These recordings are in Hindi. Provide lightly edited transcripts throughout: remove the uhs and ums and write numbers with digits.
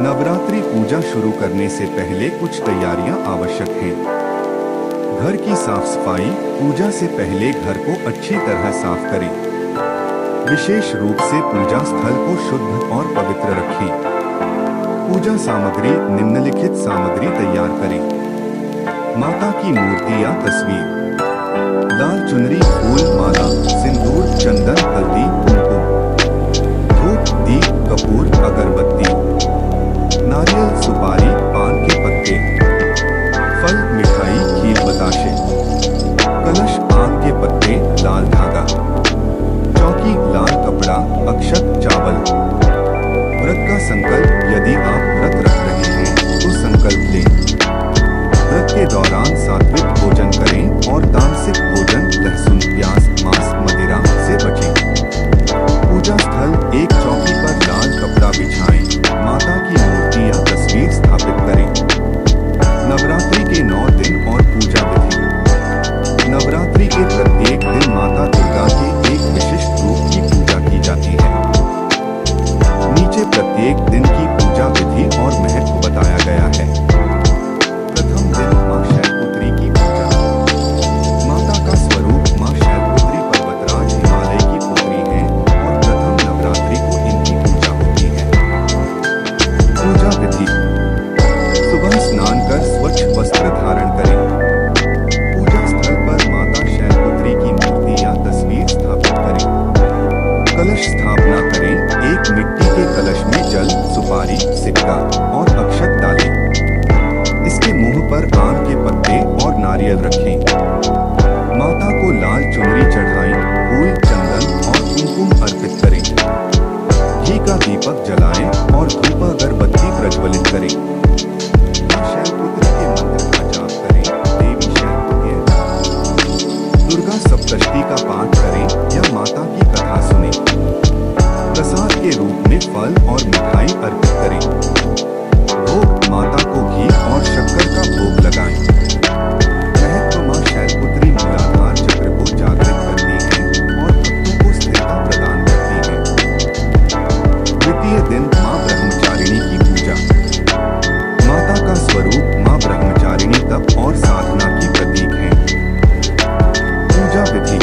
नवरात्रि पूजा शुरू करने से पहले कुछ तैयारियां आवश्यक हैं। घर की साफ सफाई। पूजा से पहले घर को अच्छी तरह साफ करें। विशेष रूप से पूजा स्थल को शुद्ध और पवित्र रखें। पूजा सामग्री। निम्नलिखित सामग्री तैयार करें। माता की मूर्ति या तस्वीर, लाल चुनरी, फूल, माला, सिंदूर, चंदन, हल्दी, कुमकुम, धूप, दीप, कपूर, अगरबत्ती, नारियल, सुपारी, पान के पत्ते, फल, मिठाई, खीर, बताशे, कलश, आम के पत्ते, लाल धागा, चौकी, लाल कपड़ा, अक्षत, चावल। व्रत का संकल्प। यदि आप व्रत रख रहे हैं तो संकल्प लें। व्रत के दौरान सात्विक भोजन करें और तामसिक भोजन, लहसुन, प्याज, मांस, मदिरा से बचें। पूजा स्थल। एक चौकी पर लाल कपड़ा बिछाएं। माता की मूर्ति या तस्वीर स्थापित करें। नवरात्रि के 9 दिन और पूजा विधि। नवरात्रि के प्रत्येक दिन माता दुर्गा के एक विशिष्ट रूप की पूजा की जाती है। नीचे प्रत्येक दिन की पूजा विधि और महत्व बताया गया है। प्रथम दिन मां शैलपुत्री की पूजा। माता का स्वरूप मां शैलपुत्री पर्वतराज हिमालय की पुत्री हैं और प्रथम नवरात्रि को इनकी पूजा होती है। पूजा विधि। सुबह स्नान कर स्वच्छ वस्त्र धारण करें। पूजा स्थल पर माता शैलपुत्री की मूर्ति या तस्वीर स्थापित करें। कलश स्थापना करें। एक मिट्टी के कलश में जल, सुपारी, सिक्का और अक्षत डालें। इसके मुंह पर आम के पत्ते और नारियल रखें। माता को लाल चुनरी चढ़ाएं। फूल, चंदन और कुमकुम अर्पित करें। घी का दीपक जलाएं और धूप अगरबत्ती प्रज्वलित करें। शैलपुत्री के मंत्र का जाप करें। देवी शैलपुत्री। दुर्गा सप्तशती का पाठ करें या माता की कथा सुनें। प्रसाद के रूप में फल और मिठाई अर्पित करें। भोग। माता को घी और शक्कर का भोग लगाएं। महत्व। मां शैलपुत्री मूलाधार चक्र को जागृत करती हैं और भक्तों को स्थिरता प्रदान करती हैं। द्वितीय दिन मां ब्रह्मचारिणी की पूजा। माता का स्वरूप मां ब्रह्मचारिणी तप और साधना की प्रतीक है। पूजा विधि।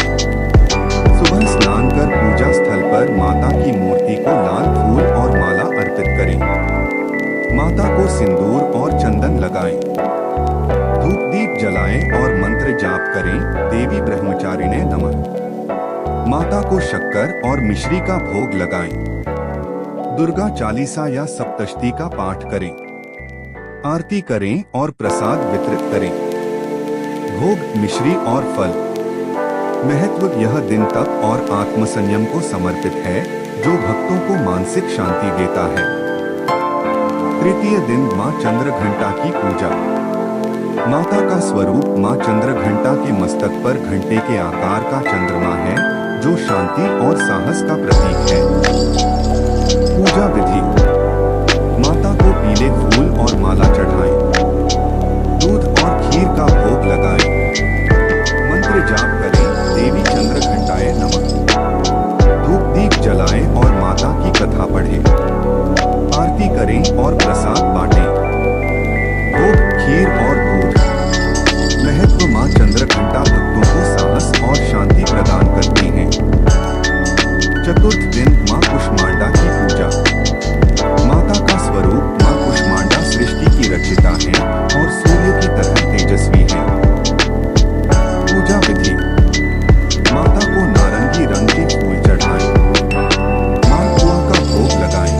सुबह स्नान कर पूजा स्थल पर माता की मूर्ति को लाल फूल और माला अर्पित करें। माता को सिंदूर और चंदन लगाएं। धूप दीप जलाएं और मंत्र जाप करें। देवी ब्रह्मचारिणे नमः। माता को शक्कर और मिश्री का भोग लगाएं। दुर्गा चालीसा या सप्तशती का पाठ करें। आरती करें और प्रसाद वितरित करें। भोग। मिश्री और फल। महत्व। यह दिन तप और आत्मसंयम को समर्पित है जो भक्तों को मानसिक शांति देता है। तृतीय दिन मां चंद्रघंटा की पूजा। माता का स्वरूप मां चंद्रघंटा के मस्तक पर घंटे के आकार का चंद्रमा है जो शांति और साहस का प्रतीक है। पूजा विधि। माता को पीले फूल और माला चढ़ाएं। दूध और खीर का भोग लगाएं। मंत्र जाप करें। देवी चंद्रघंटाए नमः। धूप दीप जलाएं और माता की कथा पढ़ें। आरती करें और प्रसाद बांटें। भोग। खीर और दूध। महत्व। मां चंद्रघंटा भक्तों को साहस और शांति प्रदान करती हैं। चतुर्थ दिन मां कुष्मांडा की पूजा। माता का स्वरूप मां कुष्मांडा सृष्टि की रचिता है और सूर्य की तरह तेजस्वी है। पूजा विधि। माता को नारंगी रंग के फूल चढ़ाएं। मालपुआ का भोग लगाएं।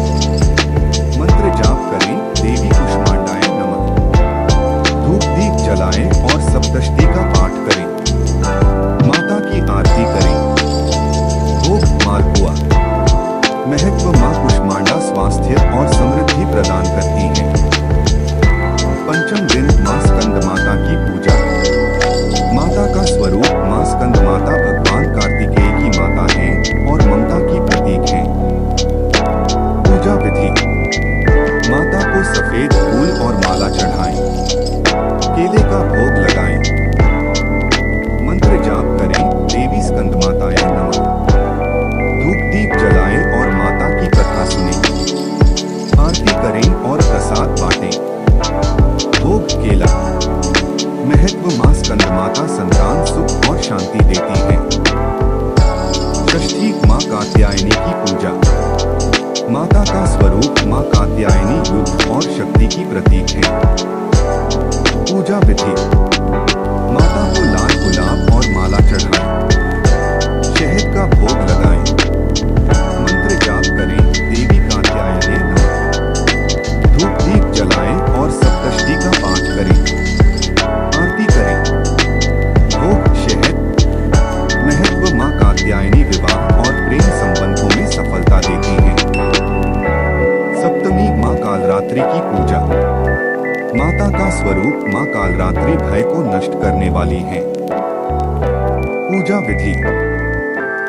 मंत्र जाप करें। देवी कुष्मांडाए नमः। धूप दीप जलाएं और सप्तशती का पाठ करें। माता की आरती करें। भोग। मालपुआ। महत्व। मां कुष्मांडा स्वास्थ्य और समृद्धि प्रदान करती है। पंचम दिन मां स्कंद माता की पूजा। माता का स्वरूप मां स्कंद माता भगवान कार्तिकेय की माता है और ममता की प्रतीक है। पूजा विधि। माता को सफेद फूल और माला चढ़ाएं। केले का भोग लगाएं। मंत्र जाप करें। देवी स्कंद माताए नमः। धूप दीप जलाएं और माता की कथा सुनें। आरती करें और प्रसाद बांटें। भोग केला। महत्व। मां स्कंदमाता संतान सुख और शांति देती है। षष्ठी मां कात्यायनी की पूजा। माता का स्वरूप मां कात्यायनी युद्ध और शक्ति की प्रतीक है। पूजा विधि। माता को लाल गुलाब और माला चढ़ाएं। शहद का भोग लगाएं। मंत्र जाप करें, देवी कात्यायनी नमः। धूप दीप जलाएं और सप्तशती का पाठ करें। आरती करें। भोग शहद। महत्व। मां कात्यायनी विवाह और प्रेम संबंधों में सफलता देती है। सप्तमी मां कालरात्रि की पूजा। माता का स्वरूप मां कालरात्रि भय को नष्ट करने वाली है। पूजा विधि।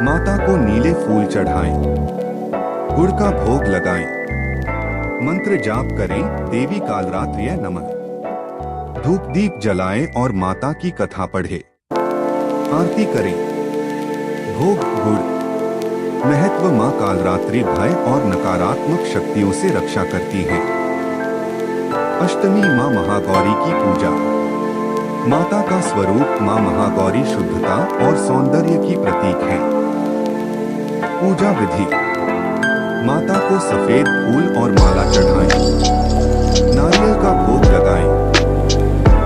माता को नीले फूल चढ़ाएं। गुड़ का भोग लगाएं। मंत्र जाप करें, देवी कालरात्रि नमः। धूप दीप जलाएं और माता की कथा पढ़े। आरती करें। भोग गुड़। महत्व। मां कालरात्रि भय और नकारात्मक शक्तियों से रक्षा करती है। अष्टमी मां महागौरी की पूजा। माता का स्वरूप मां महागौरी शुद्धता और सौंदर्य की प्रतीक है। पूजा विधि। माता को सफेद फूल और माला चढ़ाएं। नारियल का भोग लगाएं।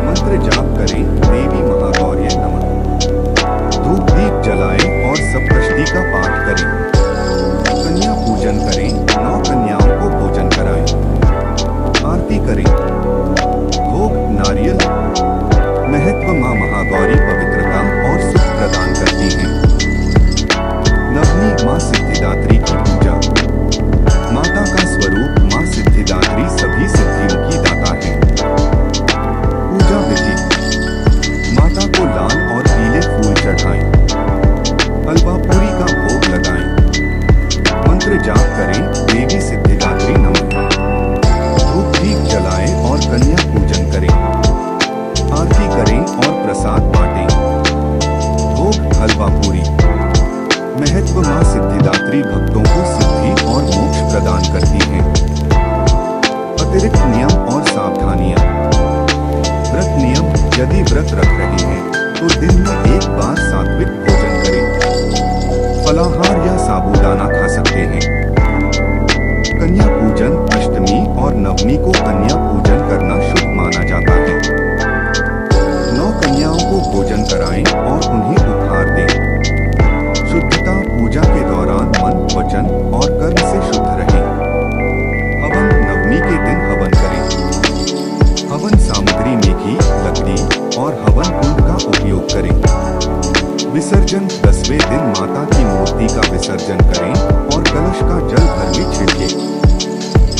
मंत्र जाप करें, देवी महागौरी नमः। धूप दीप जलाएं और सप्तशती का पाठ करें। कन्या पूजन करें, 9 कन्याओं को भोजन कराएं। आरती करें। भोग नारियल। महत्व। मां महागौरी पवित्रता और सुख प्रदान करती है। नवमी मां सिद्धिदात्री की पूजा। माता का स्वरूप मां सिद्धिदात्री सभी सिद्धियों की दाता है। पूजा विधि। माता को लाल और पीले फूल चढ़ाएं। हलवा पूरी का भोग लगाएं। मंत्र जाप करें, देवी सिद्धिदात्री नमः। धूप दीप जलाएं और कन्या पूजन करें। आरती करें और प्रसाद बांटें। भोग हलवा पूरी। महत्व। मां सिद्धिदात्री भक्तों को सिद्धि और मोक्ष प्रदान करती है। अतिरिक्त नियम और सावधानियां। व्रत नियम। यदि व्रत रख रहे हैं तो दिन में एक बार सात्विक भोजन करें। फलाहार या साबूदाना खा सकते हैं। कन्या पूजन। अष्टमी और नवमी को कन्या पूजन करना शुभ माना जाता है। 9 कन्याओं को भोजन कराएं और उन्हें उपहार दें। शुद्धता। पूजा के दौरान मन, वचन और कर्म से शुद्ध रहें। हवन। नवमी के दिन हवन करें। हवन सामग्री में घी, लकड़ी और हवन कुंड का उपयोग करें। विसर्जन। 10वें दिन माता की मूर्ति का विसर्जन करें और कलश का जल घर में छिड़कें।